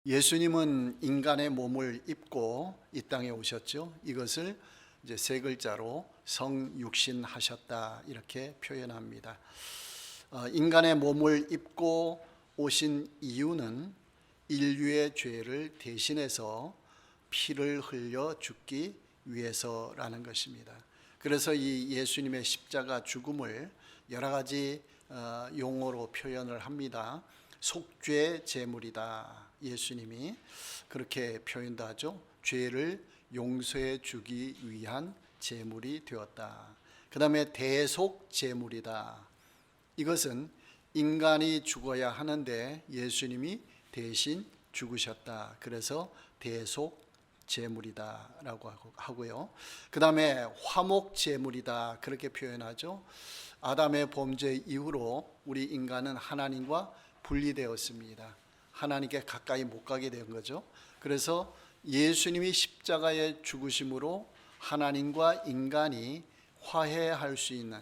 예수님은 인간의 몸을 입고 이 땅에 오셨죠. 이것을 이제 세 글자로 성육신하셨다 이렇게 표현합니다. 인간의 몸을 입고 오신 이유는 인류의 죄를 대신해서 피를 흘려 죽기 위해서라는 것입니다. 그래서 이 예수님의 십자가 죽음을 여러 가지 용어로 표현을 합니다. 속죄 제물이다. 예수님이 그렇게 표현도 하죠. 죄를 용서해 주기 위한 제물이 되었다. 그 다음에 대속 제물이다. 이것은 인간이 죽어야 하는데 예수님이 대신 죽으셨다. 그래서 대속 제물이다 라고 하고요. 그 다음에 화목 제물이다 그렇게 표현하죠. 아담의 범죄 이후로 우리 인간은 하나님과 분리되었습니다. 하나님께 가까이 못 가게 된 거죠. 그래서 예수님이 십자가에 죽으심으로 하나님과 인간이 화해할 수 있는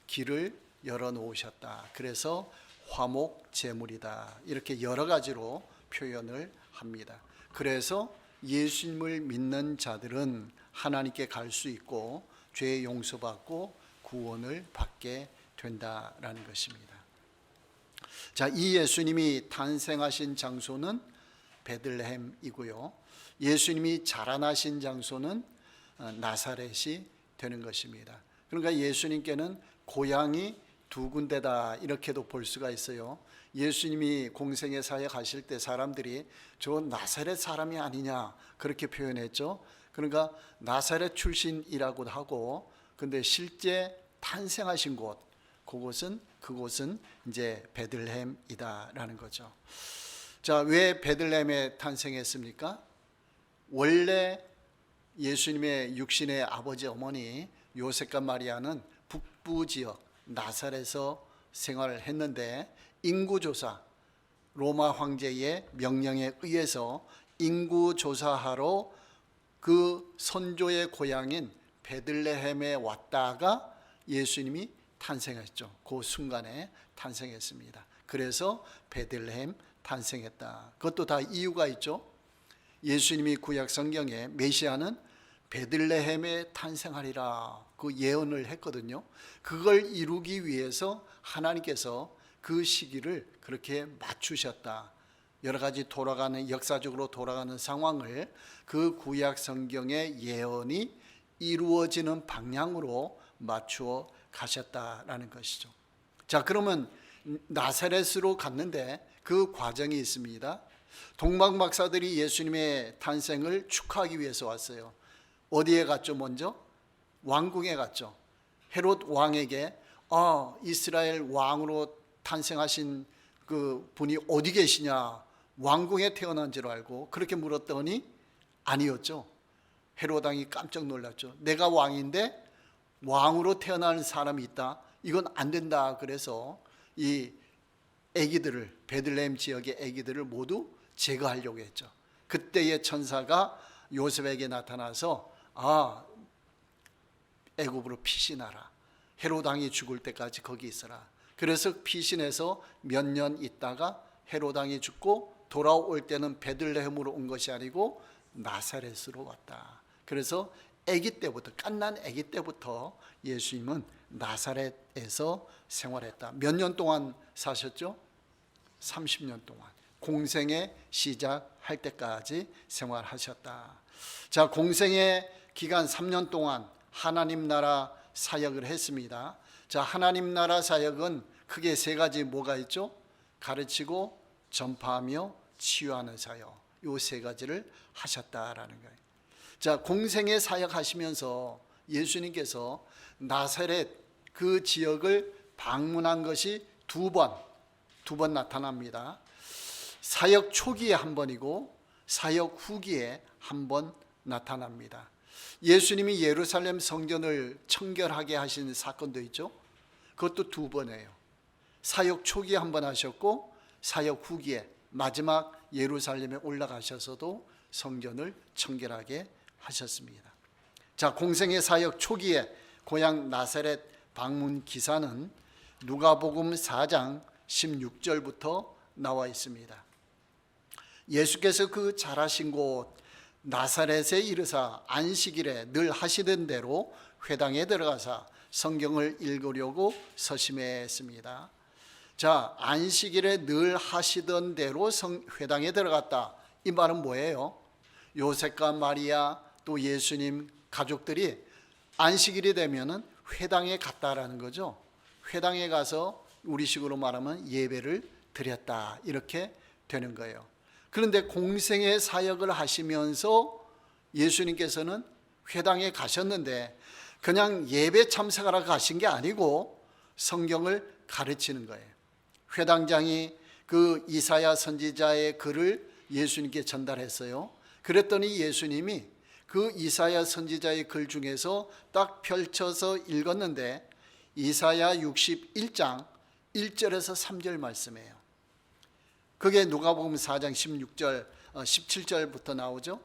길을 열어놓으셨다. 그래서 화목 제물이다. 이렇게 여러 가지로 표현을 합니다. 그래서 예수님을 믿는 자들은 하나님께 갈 수 있고 죄 용서받고 구원을 받게 된다라는 것입니다. 자, 이 예수님이 탄생하신 장소는 베들레헴이고요. 예수님이 자라나신 장소는 나사렛이 되는 것입니다. 그러니까 예수님께는 고향이 두 군데다 이렇게도 볼 수가 있어요. 예수님이 공생의 사역하실 때 사람들이 저 나사렛 사람이 아니냐 그렇게 표현했죠. 그러니까 나사렛 출신이라고도 하고, 근데 실제 탄생하신 곳 그곳은 이제 베들레헴이다라는 거죠. 자, 왜 베들레헴에 탄생했습니까? 원래 예수님의 육신의 아버지 어머니 요셉과 마리아는 북부 지역 나사렛에서 생활을 했는데 인구조사, 로마 황제의 명령에 의해서 인구조사하러 그 선조의 고향인 베들레헴에 왔다가 예수님이 탄생했죠. 그 순간에 탄생했습니다. 그래서 베들레헴 탄생했다. 그것도 다 이유가 있죠. 예수님이 구약 성경에 메시아는 베들레헴에 탄생하리라 그 예언을 했거든요. 그걸 이루기 위해서 하나님께서 그 시기를 그렇게 맞추셨다. 여러 가지 역사적으로 돌아가는 상황을 그 구약 성경의 예언이 이루어지는 방향으로 맞추어 가셨다라는 것이죠. 자, 그러면 나사렛으로 갔는데 그 과정이 있습니다. 동방 박사들이 예수님의 탄생을 축하하기 위해서 왔어요. 어디에 갔죠? 먼저 왕궁에 갔죠. 헤롯 왕에게 이스라엘 왕으로 탄생하신 그 분이 어디 계시냐, 왕궁에 태어난 줄 알고 그렇게 물었더니 아니었죠. 헤롯 왕이 깜짝 놀랐죠. 내가 왕인데 왕으로 태어나는 사람이 있다? 이건 안 된다. 그래서 이 아기들을, 베들레헴 지역의 아기들을 모두 제거하려고 했죠. 그때의 천사가 요셉에게 나타나서 애굽으로 피신하라. 헤롯 왕이 죽을 때까지 거기 있어라. 그래서 피신해서 몇 년 있다가 헤롯 왕이 죽고 돌아올 때는 베들레헴으로 온 것이 아니고 나사렛으로 왔다. 그래서 아기 때부터, 갓난 아기 때부터 예수님은 나사렛에서 생활했다. 몇 년 동안 사셨죠? 30년 동안. 공생의 시작할 때까지 생활하셨다. 자, 공생의 기간 3년 동안 하나님 나라 사역을 했습니다. 자, 하나님 나라 사역은 크게 세 가지 뭐가 있죠? 가르치고 전파하며 치유하는 사역. 이 세 가지를 하셨다라는 거예요. 자, 공생의 사역하시면서 예수님께서 나사렛 그 지역을 방문한 것이 두 번 나타납니다. 사역 초기에 한 번이고 사역 후기에 한 번 나타납니다. 예수님이 예루살렘 성전을 청결하게 하신 사건도 있죠. 그것도 두 번이에요. 사역 초기에 한 번 하셨고 사역 후기에 마지막 예루살렘에 올라가셔서도 성전을 청결하게 하셨습니다. 자, 공생의 사역 초기에 고향 나사렛 방문 기사는 누가복음 4장 16절부터 나와 있습니다. 예수께서 그 잘하신 곳 나사렛에 이르사 안식일에 늘 하시던 대로 회당에 들어가사 성경을 읽으려고 서심했습니다. 자, 안식일에 늘 하시던 대로 회당에 들어갔다. 이 말은 뭐예요? 요셉과 마리아 또 예수님 가족들이 안식일이 되면은 회당에 갔다라는 거죠. 회당에 가서 우리식으로 말하면 예배를 드렸다, 이렇게 되는 거예요. 그런데 공생의 사역을 하시면서 예수님께서는 회당에 가셨는데 그냥 예배 참석하러 가신 게 아니고 성경을 가르치는 거예요. 회당장이 그 이사야 선지자의 글을 예수님께 전달했어요. 그랬더니 예수님이 그 이사야 선지자의 글 중에서 딱 펼쳐서 읽었는데 이사야 61장 1절에서 3절 말씀이에요. 그게 누가복음 4장 16절 17절부터 나오죠.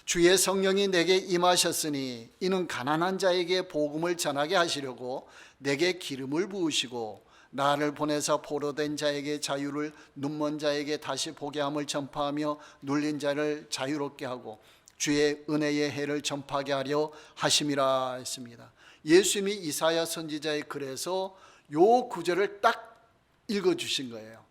주의 성령이 내게 임하셨으니 이는 가난한 자에게 복음을 전하게 하시려고 내게 기름을 부으시고 나를 보내사 포로된 자에게 자유를, 눈먼 자에게 다시 보게 함을 전파하며 눌린 자를 자유롭게 하고 주의 은혜의 해를 전파하게 하려 하심이라 했습니다. 예수님이 이사야 선지자의 글에서 요 구절을 딱 읽어주신 거예요.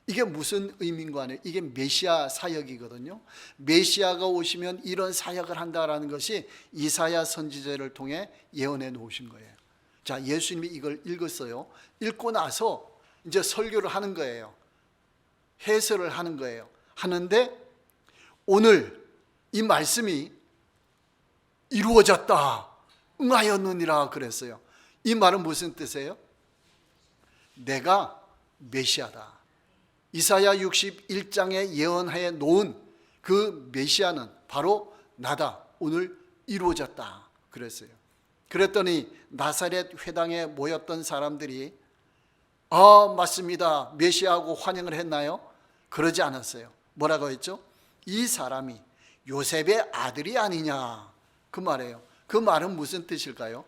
이게 무슨 의미인 거 아니에요? 이게 메시아 사역이거든요. 메시아가 오시면 이런 사역을 한다라는 것이 이사야 선지자를 통해 예언해 놓으신 거예요. 자, 예수님이 이걸 읽었어요. 읽고 나서 이제 설교를 하는 거예요. 해설을 하는 거예요. 하는데 오늘 이 말씀이 이루어졌다, 응하였느니라 그랬어요. 이 말은 무슨 뜻이에요? 내가 메시아다. 이사야 61장에 예언하여 놓은 그 메시아는 바로 나다. 오늘 이루어졌다 그랬어요. 그랬더니 나사렛 회당에 모였던 사람들이 맞습니다, 메시아하고 환영을 했나요? 그러지 않았어요. 뭐라고 했죠? 이 사람이 요셉의 아들이 아니냐, 그 말이에요. 그 말은 무슨 뜻일까요?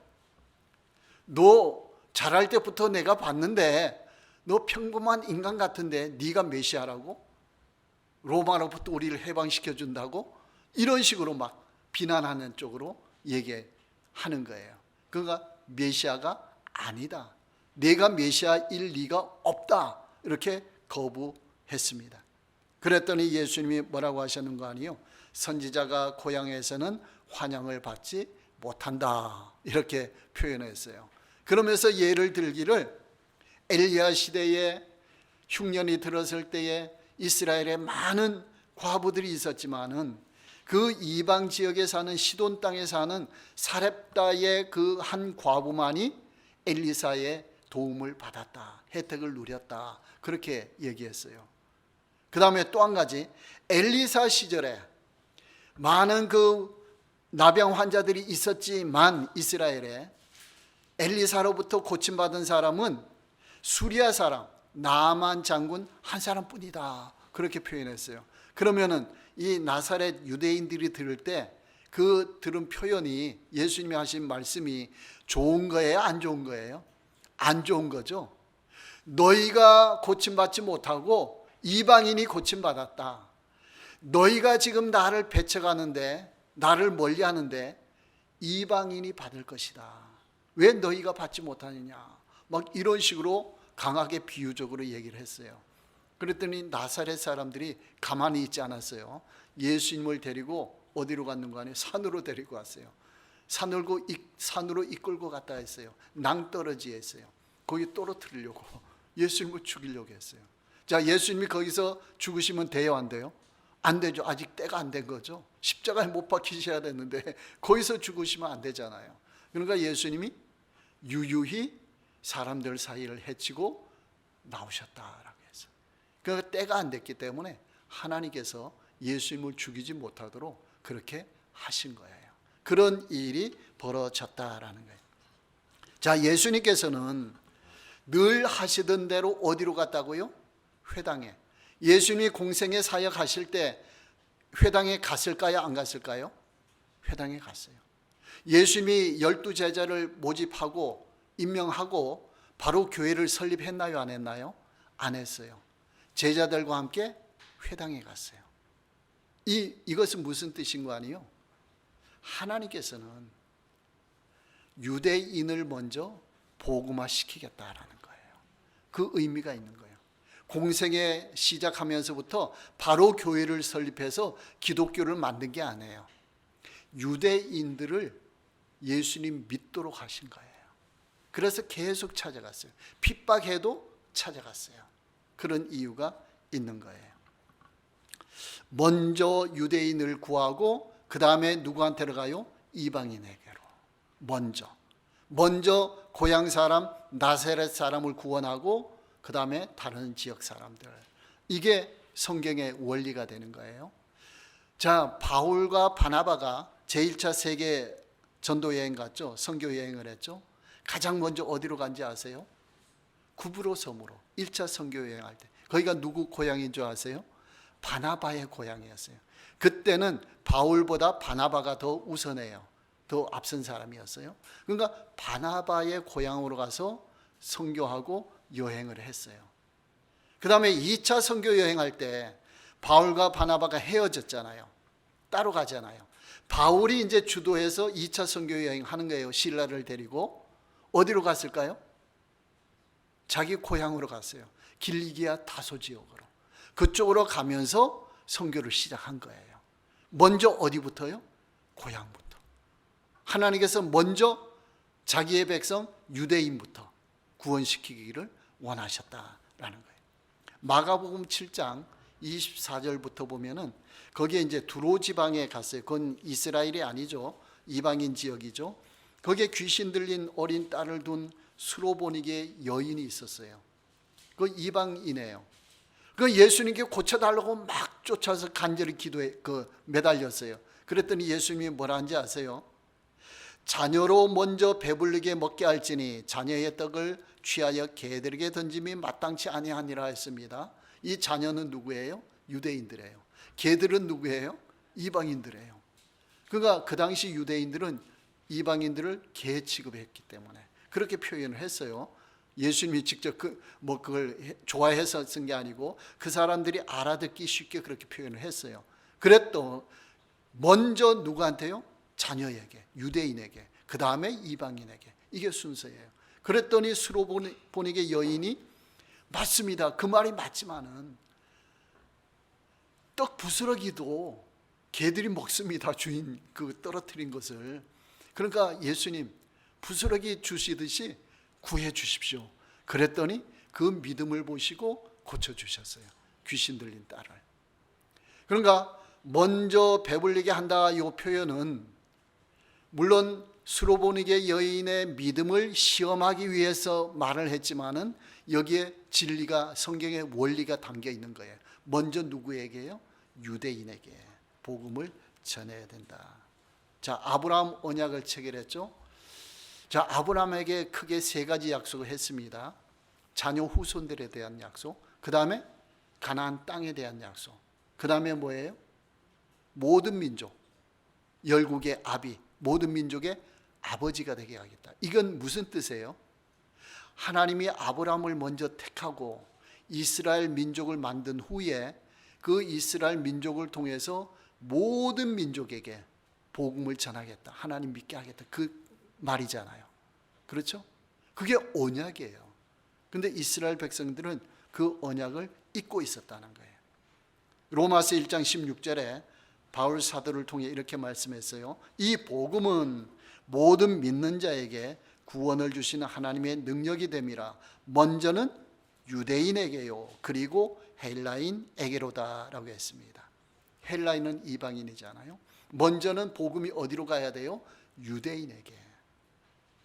너 자랄 때부터 내가 봤는데 너 평범한 인간 같은데 네가 메시아라고? 로마로부터 우리를 해방시켜 준다고? 이런 식으로 막 비난하는 쪽으로 얘기하는 거예요. 그러니까 메시아가 아니다, 내가 메시아일 리가 없다, 이렇게 거부했습니다. 그랬더니 예수님이 뭐라고 하셨는 거 아니에요? 선지자가 고향에서는 환영을 받지 못한다, 이렇게 표현했어요. 그러면서 예를 들기를 엘리야 시대에 흉년이 들었을 때에 이스라엘에 많은 과부들이 있었지만은 그 이방 지역에 사는 시돈 땅에 사는 사렙다의 그 한 과부만이 엘리사의 도움을 받았다, 혜택을 누렸다, 그렇게 얘기했어요. 그 다음에 또 한 가지, 엘리사 시절에 많은 그 나병 환자들이 있었지만 이스라엘에 엘리사로부터 고침받은 사람은 수리아 사람 나아만 장군 한 사람뿐이다, 그렇게 표현했어요. 그러면은 이 나사렛 유대인들이 들을 때 그 들은 표현이, 예수님이 하신 말씀이 좋은 거예요, 안 좋은 거예요? 안 좋은 거죠. 너희가 고침받지 못하고 이방인이 고침받았다. 너희가 지금 나를 배척하는데, 나를 멀리하는데 이방인이 받을 것이다. 왜 너희가 받지 못하느냐, 막 이런 식으로 강하게 비유적으로 얘기를 했어요. 그랬더니 나사렛 사람들이 가만히 있지 않았어요. 예수님을 데리고 어디로 갔는 거 아니에요? 산으로 데리고 왔어요. 산으로 이끌고 갔다 했어요. 낭떠러지에 했어요. 거기 떨어뜨리려고, 예수님을 죽이려고 했어요. 자, 예수님이 거기서 죽으시면 돼요, 안 돼요? 안 되죠. 아직 때가 안 된 거죠. 십자가에 못 박히셔야 되는데 거기서 죽으시면 안 되잖아요. 그러니까 예수님이 유유히 사람들 사이를 헤치고 나오셨다라고 했어요. 그러니까 때가 안 됐기 때문에 하나님께서 예수님을 죽이지 못하도록 그렇게 하신 거예요. 그런 일이 벌어졌다라는 거예요. 자, 예수님께서는 늘 하시던 대로 어디로 갔다고요? 회당에. 예수님이 공생의 사역하실 때 회당에 갔을까요, 안 갔을까요? 회당에 갔어요. 예수님이 12제자를 모집하고 임명하고 바로 교회를 설립했나요, 안 했나요? 안 했어요. 제자들과 함께 회당에 갔어요. 이것은 무슨 뜻인 거 아니에요? 하나님께서는 유대인을 먼저 복음화 시키겠다라는 거예요. 그 의미가 있는 거예요. 공생애 시작하면서부터 바로 교회를 설립해서 기독교를 만든 게 아니에요. 유대인들을 예수님 믿도록 하신 거예요. 그래서 계속 찾아갔어요. 핍박해도 찾아갔어요. 그런 이유가 있는 거예요. 먼저 유대인을 구하고 그 다음에 누구한테로 가요? 이방인에게로. 먼저 고향 사람 나사렛 사람을 구원하고 그 다음에 다른 지역 사람들. 이게 성경의 원리가 되는 거예요. 자, 바울과 바나바가 제1차 세계 전도 여행 갔죠. 선교 여행을 했죠. 가장 먼저 어디로 간지 아세요? 구브로 섬으로 1차 선교 여행할 때. 거기가 누구 고향인 줄 아세요? 바나바의 고향이었어요. 그때는 바울보다 바나바가 더 우선해요. 더 앞선 사람이었어요. 그러니까 바나바의 고향으로 가서 선교하고 여행을 했어요. 그 다음에 2차 선교 여행할 때 바울과 바나바가 헤어졌잖아요. 따로 가잖아요. 바울이 이제 주도해서 2차 선교 여행 하는 거예요. 실라를 데리고. 어디로 갔을까요? 자기 고향으로 갔어요. 길리기아 다소 지역으로. 그쪽으로 가면서 선교를 시작한 거예요. 먼저 어디부터요? 고향부터. 하나님께서 먼저 자기의 백성 유대인부터 구원시키기를 원하셨다라는 거예요. 마가복음 7장 24절부터 보면은 거기에 이제 두로 지방에 갔어요. 그건 이스라엘이 아니죠. 이방인 지역이죠. 거기에 귀신 들린 어린 딸을 둔 수로보니게 여인이 있었어요. 그 이방인이에요. 그 예수님께 고쳐달라고 막 쫓아서 간절히 기도해 매달렸어요. 그랬더니 예수님이 뭐라 한지 아세요? 자녀로 먼저 배불리게 먹게 할지니 자녀의 떡을 취하여 개들에게 던짐이 마땅치 아니하니라 했습니다. 이 자녀는 누구예요? 유대인들이에요. 개들은 누구예요? 이방인들이에요. 그러니까 그 당시 유대인들은 이방인들을 개 취급했기 때문에 그렇게 표현을 했어요. 예수님이 직접 그걸 좋아해서 쓴 게 아니고 그 사람들이 알아듣기 쉽게 그렇게 표현을 했어요. 그랬더 먼저 누구한테요? 자녀에게, 유대인에게, 그 다음에 이방인에게. 이게 순서예요. 그랬더니 수로보니게 여인이 맞습니다. 그 말이 맞지만은 떡 부스러기도 개들이 먹습니다. 주인 떨어뜨린 것을. 그러니까 예수님 부스러기 주시듯이 구해 주십시오. 그랬더니 그 믿음을 보시고 고쳐주셨어요. 귀신 들린 딸을. 그러니까 먼저 배불리게 한다 이 표현은 물론 수로보니게 여인의 믿음을 시험하기 위해서 말을 했지만은 여기에 진리가 성경의 원리가 담겨 있는 거예요. 먼저 누구에게요? 유대인에게 복음을 전해야 된다. 자, 아브라함 언약을 체결했죠. 자, 아브라함에게 크게 세 가지 약속을 했습니다. 자녀 후손들에 대한 약속, 그 다음에 가나안 땅에 대한 약속, 그 다음에 뭐예요? 모든 민족, 열국의 아비, 모든 민족의 아버지가 되게 하겠다. 이건 무슨 뜻이에요? 하나님이 아브라함을 먼저 택하고 이스라엘 민족을 만든 후에 그 이스라엘 민족을 통해서 모든 민족에게 복음을 전하겠다. 하나님 믿게 하겠다. 그 말이잖아요. 그렇죠? 그게 언약이에요. 근데 이스라엘 백성들은 그 언약을 잊고 있었다는 거예요. 로마서 1장 16절에 바울 사도를 통해 이렇게 말씀했어요. 이 복음은 모든 믿는 자에게 구원을 주시는 하나님의 능력이 됨이라. 먼저는 유대인에게요. 그리고 헬라인에게로다라고 했습니다. 헬라인은 이방인이잖아요. 먼저는 복음이 어디로 가야 돼요? 유대인에게.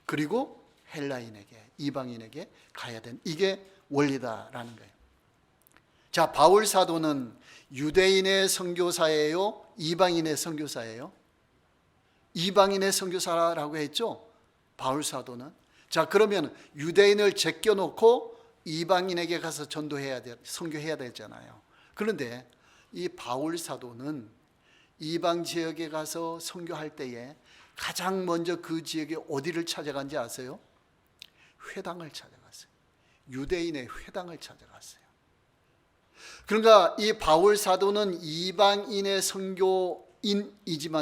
그리고 헬라인에게, 이방인에게 가야 된 이게 원리다라는 거예요. 자, 바울 사도는 유대인의 선교사예요? 이방인의 선교사예요? 이방인의 선교사라고 했죠? 바울 사도는. 자, 그러면 유대인을 제껴놓고 이방인에게 가서 선교해야 되잖아요. 그런데 이 바울 사도는 이방 지역에 가서 선교할 때에 가장 먼저 그 지역에 어디를 찾아간지 아세요? 회당을 찾아갔어요. 유대인의 회당을 찾아갔어요. 그러니까 이 바울 사도는 이방인의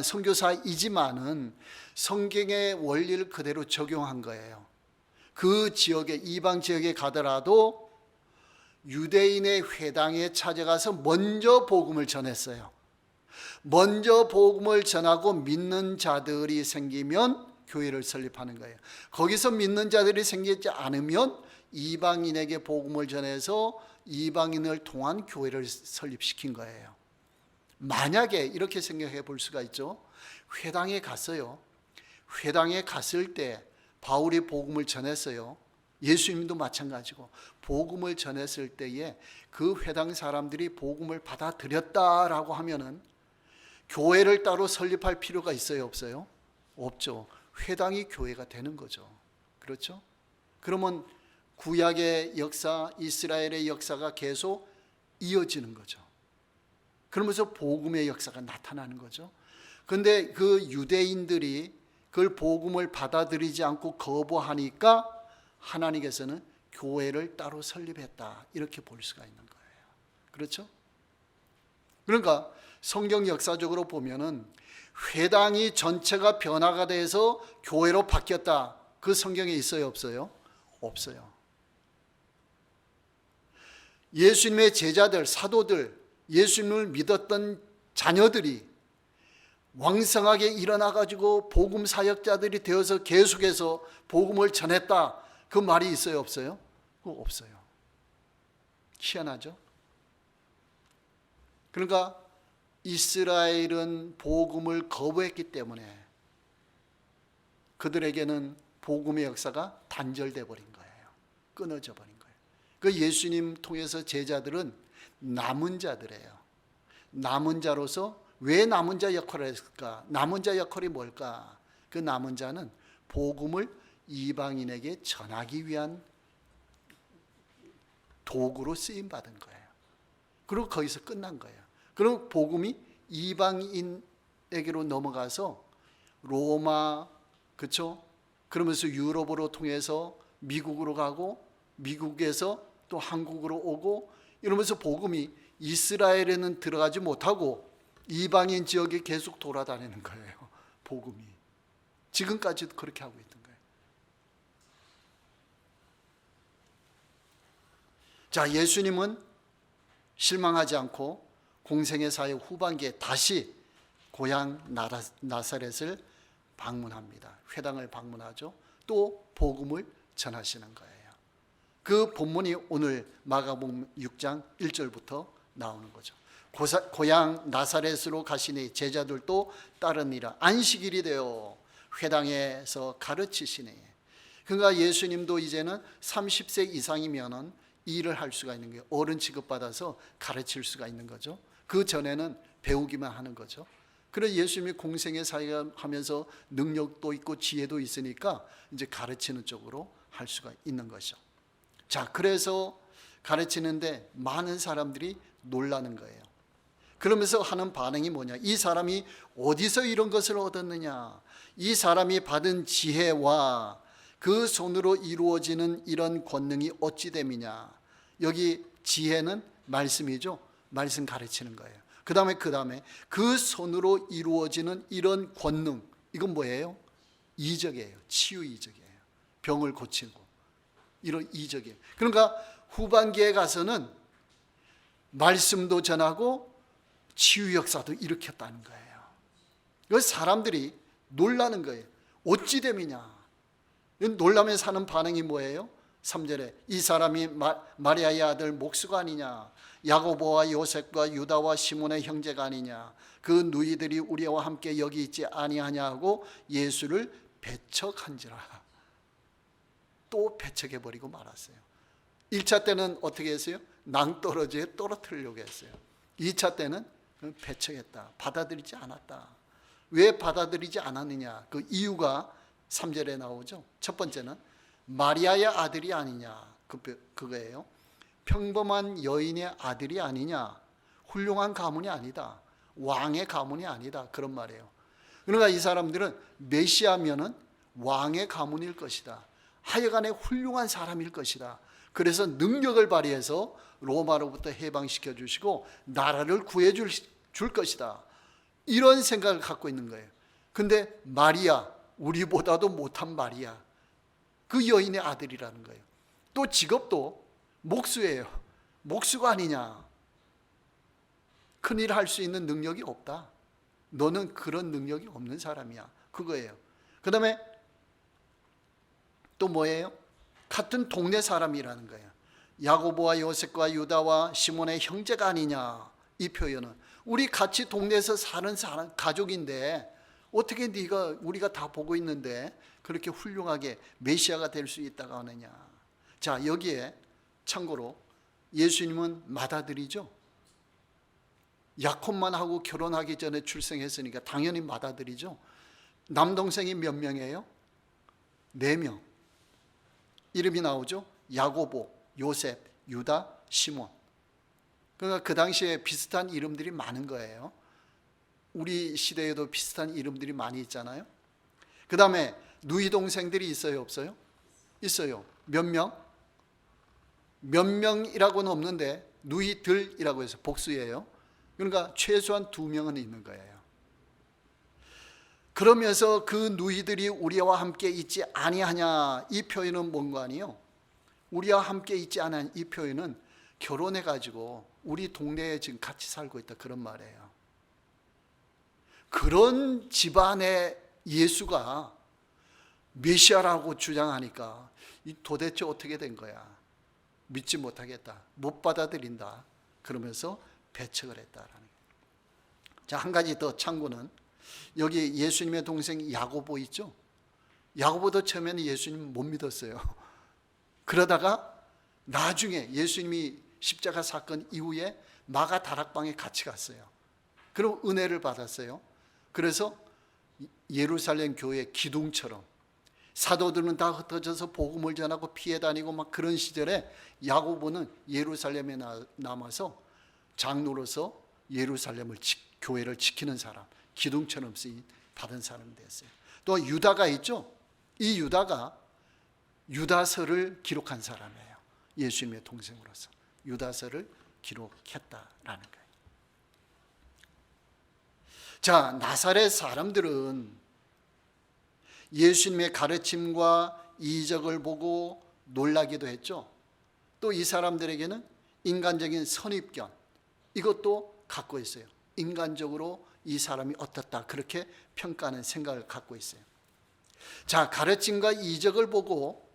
선교사이지만은 성경의 원리를 그대로 적용한 거예요. 그 지역에, 이방 지역에 가더라도 유대인의 회당에 찾아가서 먼저 복음을 전했어요. 먼저 복음을 전하고 믿는 자들이 생기면 교회를 설립하는 거예요. 거기서 믿는 자들이 생기지 않으면 이방인에게 복음을 전해서 이방인을 통한 교회를 설립시킨 거예요. 만약에 이렇게 생각해 볼 수가 있죠. 회당에 갔어요. 회당에 갔을 때 바울이 복음을 전했어요. 예수님도 마찬가지고 복음을 전했을 때에 그 회당 사람들이 복음을 받아들였다라고 하면은 교회를 따로 설립할 필요가 있어요, 없어요? 없죠. 회당이 교회가 되는 거죠. 그렇죠? 그러면 구약의 역사, 이스라엘의 역사가 계속 이어지는 거죠. 그러면서 복음의 역사가 나타나는 거죠. 그런데 그 유대인들이 그걸 복음을 받아들이지 않고 거부하니까 하나님께서는 교회를 따로 설립했다, 이렇게 볼 수가 있는 거예요. 그렇죠? 그러니까 성경 역사적으로 보면은 회당이 전체가 변화가 돼서 교회로 바뀌었다, 그 성경에 있어요, 없어요? 없어요. 예수님의 제자들, 사도들, 예수님을 믿었던 자녀들이 왕성하게 일어나가지고 복음 사역자들이 되어서 계속해서 복음을 전했다, 그 말이 있어요, 없어요? 그거 없어요. 희한하죠? 그러니까 이스라엘은 복음을 거부했기 때문에 그들에게는 복음의 역사가 단절돼 버린 거예요. 끊어져 버린 거예요. 그 예수님 통해서 제자들은 남은 자들이에요. 남은 자로서 왜 남은 자 역할을 했을까? 남은 자 역할이 뭘까? 그 남은 자는 복음을 이방인에게 전하기 위한 도구로 쓰임 받은 거예요. 그리고 거기서 끝난 거예요. 그리고 복음이 이방인에게로 넘어가서 로마, 그렇죠? 그러면서 유럽으로 통해서 미국으로 가고 미국에서 또 한국으로 오고 이러면서 복음이 이스라엘에는 들어가지 못하고 이방인 지역에 계속 돌아다니는 거예요. 복음이 지금까지도 그렇게 하고 있던 거예요. 자, 예수님은 실망하지 않고 공생의 사역 후반기에 다시 고향 나사렛을 방문합니다. 회당을 방문하죠. 또 복음을 전하시는 거예요. 그 본문이 오늘 마가복음 6장 1절부터 나오는 거죠. 고향 나사렛으로 가시니 제자들도 따르니라. 안식일이 되어 회당에서 가르치시니. 그러니까 예수님도 이제는 30세 이상이면은 일을 할 수가 있는 거예요. 어른 취급받아서 가르칠 수가 있는 거죠. 그 전에는 배우기만 하는 거죠. 그래서 예수님이 공생의 사역하면서 능력도 있고 지혜도 있으니까 이제 가르치는 쪽으로 할 수가 있는 것이죠. 자, 그래서 가르치는데 많은 사람들이 놀라는 거예요. 그러면서 하는 반응이 뭐냐? 이 사람이 어디서 이런 것을 얻었느냐? 이 사람이 받은 지혜와 그 손으로 이루어지는 이런 권능이 어찌 됨이냐? 여기 지혜는 말씀이죠. 말씀 가르치는 거예요. 그 다음에 그 손으로 이루어지는 이런 권능, 이건 뭐예요? 이적이에요. 치유 이적이에요. 병을 고치고 이런 이적이에요. 그러니까 후반기에 가서는 말씀도 전하고 치유 역사도 일으켰다는 거예요. 그 사람들이 놀라는 거예요. 어찌 됨이냐? 놀라면서 하는 반응이 뭐예요? 3절에 이 사람이 마리아의 아들 목수가 아니냐? 야고보와 요셉과 유다와 시몬의 형제가 아니냐? 그 누이들이 우리와 함께 여기 있지 아니하냐고 예수를 배척한지라. 또 배척해버리고 말았어요. 1차 때는 어떻게 했어요? 낭떠러지에 떨어뜨리려고 했어요. 2차 때는 배척했다. 받아들이지 않았다. 왜 받아들이지 않았느냐? 그 이유가 3절에 나오죠. 첫 번째는 마리아의 아들이 아니냐, 그거예요. 평범한 여인의 아들이 아니냐, 훌륭한 가문이 아니다, 왕의 가문이 아니다, 그런 말이에요. 그러니까 이 사람들은 메시아면은 왕의 가문일 것이다, 하여간에 훌륭한 사람일 것이다. 그래서 능력을 발휘해서 로마로부터 해방시켜 주시고 나라를 구해 줄 것이다. 이런 생각을 갖고 있는 거예요. 근데 마리아, 우리보다도 못한 마리아, 그 여인의 아들이라는 거예요. 또 직업도 목수예요. 목수가 아니냐. 큰일 할 수 있는 능력이 없다. 너는 그런 능력이 없는 사람이야. 그거예요. 그 다음에 또 뭐예요? 같은 동네 사람이라는 거예요. 야고보와 요셉과 유다와 시몬의 형제가 아니냐. 이 표현은 우리 같이 동네에서 사는 사람, 가족인데 어떻게 네가 우리가 다 보고 있는데 그렇게 훌륭하게 메시아가 될 수 있다고 하느냐. 자, 여기에 참고로 예수님은 맏아들이죠. 야곱만 하고 결혼하기 전에 출생했으니까 당연히 맏아들이죠. 남동생이 몇 명이에요? 4명. 이름이 나오죠. 야고보, 요셉, 유다, 시몬. 그러니까 그 당시에 비슷한 이름들이 많은 거예요. 우리 시대에도 비슷한 이름들이 많이 있잖아요. 그 다음에 누이 동생들이 있어요, 없어요? 있어요. 몇 명? 몇 명이라고는 없는데 누이들이라고 해서 복수예요. 그러니까 최소한 2명은 있는 거예요. 그러면서 그 누이들이 우리와 함께 있지 아니하냐, 이 표현은 뭔가 아니요. 우리와 함께 있지 않은 이 표현은 결혼해가지고 우리 동네에 지금 같이 살고 있다, 그런 말이에요. 그런 집안의 예수가 메시아라고 주장하니까 도대체 어떻게 된 거야? 믿지 못하겠다, 못 받아들인다, 그러면서 배척을 했다라는 거예요. 자, 한 가지 더 참고는 여기 예수님의 동생 야고보 있죠? 야고보도 처음에는 예수님 못 믿었어요. 그러다가 나중에 예수님이 십자가 사건 이후에 마가 다락방에 같이 갔어요. 그럼 은혜를 받았어요. 그래서 예루살렘 교회 기둥처럼 사도들은 다 흩어져서 복음을 전하고 피해 다니고 막 그런 시절에 야고보는 예루살렘에 남아서 장로로서 예루살렘을 교회를 지키는 사람, 기둥처럼 쓰임 받은 사람이 됐어요. 또 유다가 있죠. 이 유다가 유다서를 기록한 사람이에요. 예수님의 동생으로서 유다서를 기록했다라는 거예요. 자, 나사렛 사람들은 예수님의 가르침과 이적을 보고 놀라기도 했죠. 또 이 사람들에게는 인간적인 선입견, 이것도 갖고 있어요. 인간적으로 이 사람이 어떻다, 그렇게 평가하는 생각을 갖고 있어요. 자, 가르침과 이적을 보고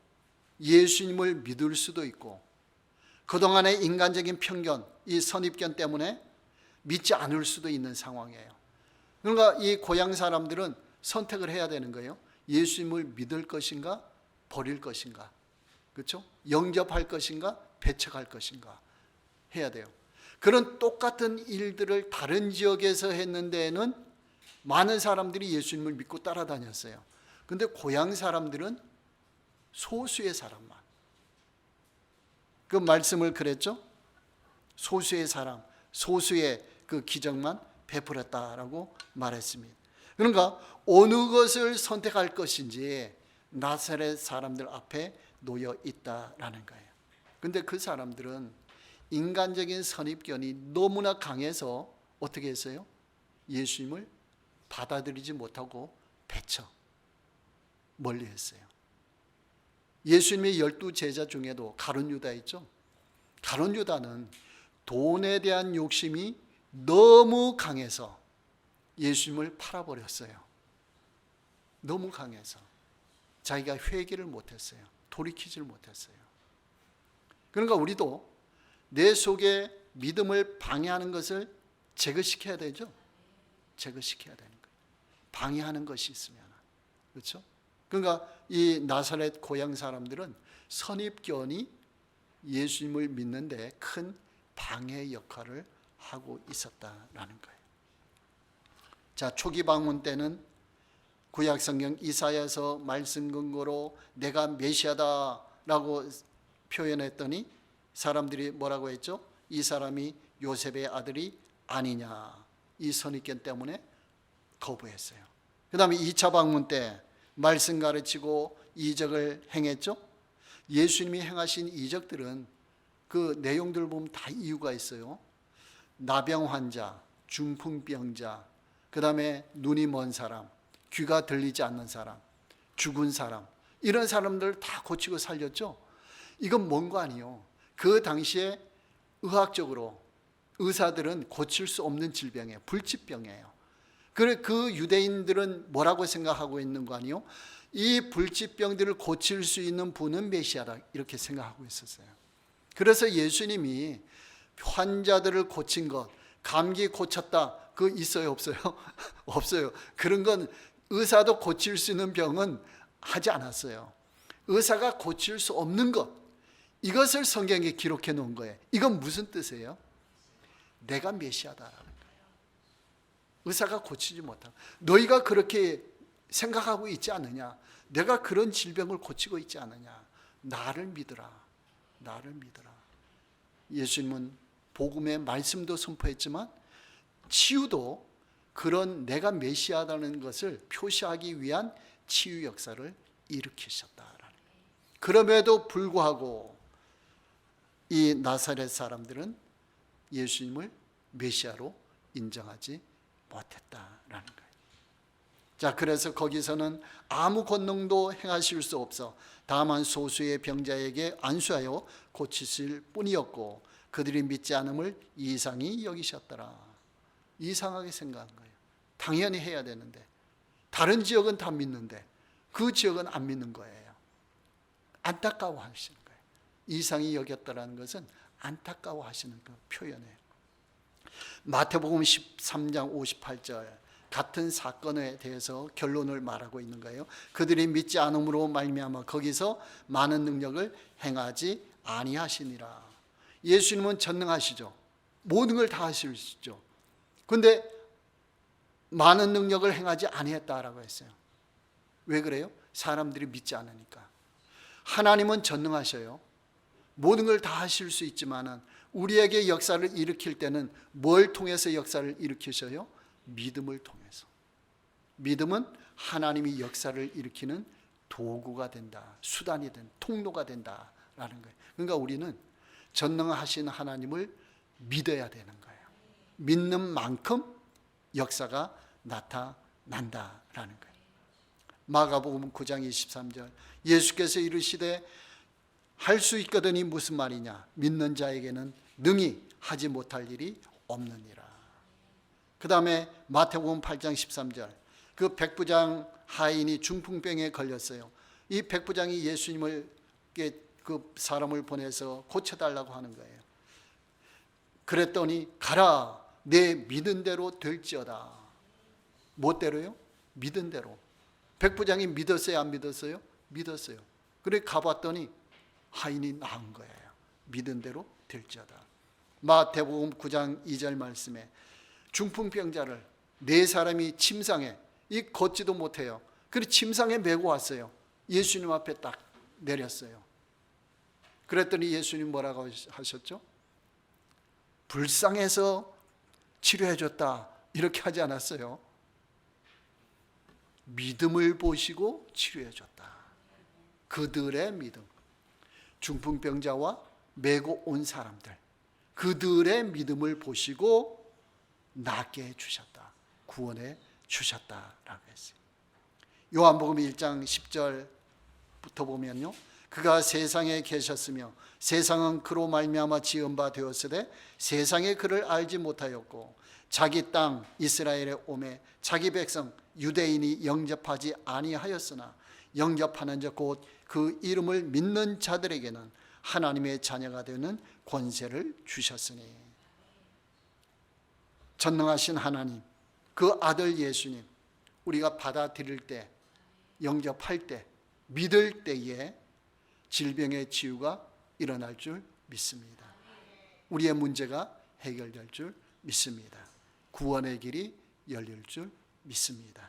예수님을 믿을 수도 있고 그동안의 인간적인 편견, 이 선입견 때문에 믿지 않을 수도 있는 상황이에요. 그러니까 이 고향 사람들은 선택을 해야 되는 거예요. 예수님을 믿을 것인가 버릴 것인가, 그렇죠? 영접할 것인가 배척할 것인가 해야 돼요. 그런 똑같은 일들을 다른 지역에서 했는 데에는 많은 사람들이 예수님을 믿고 따라다녔어요. 근데 고향 사람들은 소수의 사람만, 그 말씀을 그랬죠. 소수의 사람, 소수의 그 기적만 베풀었다라고 말했습니다. 그러니까 어느 것을 선택할 것인지 나사렛 사람들 앞에 놓여 있다라는 거예요. 근데 그 사람들은 인간적인 선입견이 너무나 강해서 어떻게 했어요? 예수님을 받아들이지 못하고 배척, 멀리 했어요. 예수님의 12제자 중에도 가룟 유다 있죠? 가룟 유다는 돈에 대한 욕심이 너무 강해서 예수님을 팔아버렸어요. 너무 강해서 자기가 회개를 못했어요. 돌이키지를 못했어요. 그러니까 우리도 내 속에 믿음을 방해하는 것을 제거시켜야 되죠. 제거시켜야 되는 거예요. 방해하는 것이 있으면, 그렇죠? 그러니까 이 나사렛 고향 사람들은 선입견이 예수님을 믿는데 큰 방해 역할을 하고 있었다라는 거예요. 자, 초기 방문 때는 구약 성경 이사야서 말씀 근거로 내가 메시아다라고 표현했더니 사람들이 뭐라고 했죠? 이 사람이 요셉의 아들이 아니냐, 이 선입견 때문에 거부했어요. 그 다음에 2차 방문 때 말씀 가르치고 이적을 행했죠. 예수님이 행하신 이적들은 그 내용들을 보면 다 이유가 있어요. 나병 환자, 중풍병자, 그 다음에 눈이 먼 사람, 귀가 들리지 않는 사람, 죽은 사람, 이런 사람들을 다 고치고 살렸죠. 이건 뭔 거 아니에요. 그 당시에 의학적으로 의사들은 고칠 수 없는 질병이에요. 불치병이에요. 그 유대인들은 뭐라고 생각하고 있는 거 아니에요? 이 불치병들을 고칠 수 있는 분은 메시아다, 이렇게 생각하고 있었어요. 그래서 예수님이 환자들을 고친 것, 감기 고쳤다, 그거 있어요, 없어요? 없어요. 그런 건 의사도 고칠 수 있는 병은 하지 않았어요. 의사가 고칠 수 없는 것, 이것을 성경에 기록해 놓은 거예요. 이건 무슨 뜻이에요? 내가 메시아다라는 거예요. 의사가 고치지 못하고, 너희가 그렇게 생각하고 있지 않느냐? 내가 그런 질병을 고치고 있지 않느냐? 나를 믿으라. 나를 믿으라. 예수님은 복음의 말씀도 선포했지만 치유도 그런 내가 메시아라는 것을 표시하기 위한 치유 역사를 일으키셨다라는 거예요. 그럼에도 불구하고 이 나사렛 사람들은 예수님을 메시아로 인정하지 못했다라는 거예요. 자, 그래서 거기서는 아무 권능도 행하실 수 없어 다만 소수의 병자에게 안수하여 고치실 뿐이었고 그들이 믿지 않음을 이상히 여기셨더라. 이상하게 생각한 거예요. 당연히 해야 되는데, 다른 지역은 다 믿는데 그 지역은 안 믿는 거예요. 안타까워 하시는 거예요. 이상히 여겼다라는 것은 안타까워 하시는 그 표현이에요. 마태복음 13장 58절, 같은 사건에 대해서 결론을 말하고 있는 거예요. 그들이 믿지 않음으로 말미암아 거기서 많은 능력을 행하지 아니하시니라. 예수님은 전능하시죠. 모든 걸 다 하시죠. 그런데 많은 능력을 행하지 아니했다라고 했어요. 왜 그래요? 사람들이 믿지 않으니까. 하나님은 전능하셔요. 모든 걸 다 하실 수 있지만은 우리에게 역사를 일으킬 때는 뭘 통해서 역사를 일으키셔요? 믿음을 통해서. 믿음은 하나님이 역사를 일으키는 도구가 된다, 수단이 된, 통로가 된다라는 거예요. 그러니까 우리는 전능하신 하나님을 믿어야 되는 거예요. 믿는 만큼 역사가 나타난다라는 거예요. 마가복음 9장 23절, 예수께서 이르시되 할 수 있거든이 무슨 말이냐? 믿는 자에게는 능히 하지 못할 일이 없느니라. 그 다음에 마태복음 8장 13절, 그 백부장 하인이 중풍병에 걸렸어요. 이 백부장이 예수님께 그 사람을 보내서 고쳐달라고 하는 거예요. 그랬더니 가라, 내 믿은 대로 될지어다. 뭐대로요? 믿은 대로. 백부장이 믿었어요, 안 믿었어요? 믿었어요. 그래 가봤더니 하인이 나은 거예요. 믿은 대로 될지어다. 마태복음 9장 2절 말씀에 중풍병자를 네 사람이 침상에, 이 걷지도 못해요. 그래 침상에 메고 왔어요. 예수님 앞에 딱 내렸어요. 그랬더니 예수님 뭐라고 하셨죠? 불쌍해서 치료해줬다, 이렇게 하지 않았어요. 믿음을 보시고 치료해줬다. 그들의 믿음, 중풍병자와 메고 온 사람들, 그들의 믿음을 보시고 낫게 해주셨다, 구원해 주셨다라고 했어요. 요한복음 1장 10절부터 보면요, 그가 세상에 계셨으며 세상은 그로 말미암아 지은 바 되었으되 세상에 그를 알지 못하였고 자기 땅 이스라엘에 오매 자기 백성 유대인이 영접하지 아니하였으나 영접하는 자 곧 그 이름을 믿는 자들에게는 하나님의 자녀가 되는 권세를 주셨으니. 전능하신 하나님, 그 아들 예수님 우리가 받아들일 때, 영접할 때, 믿을 때에 질병의 치유가 일어날 줄 믿습니다. 우리의 문제가 해결될 줄 믿습니다. 구원의 길이 열릴 줄 믿습니다.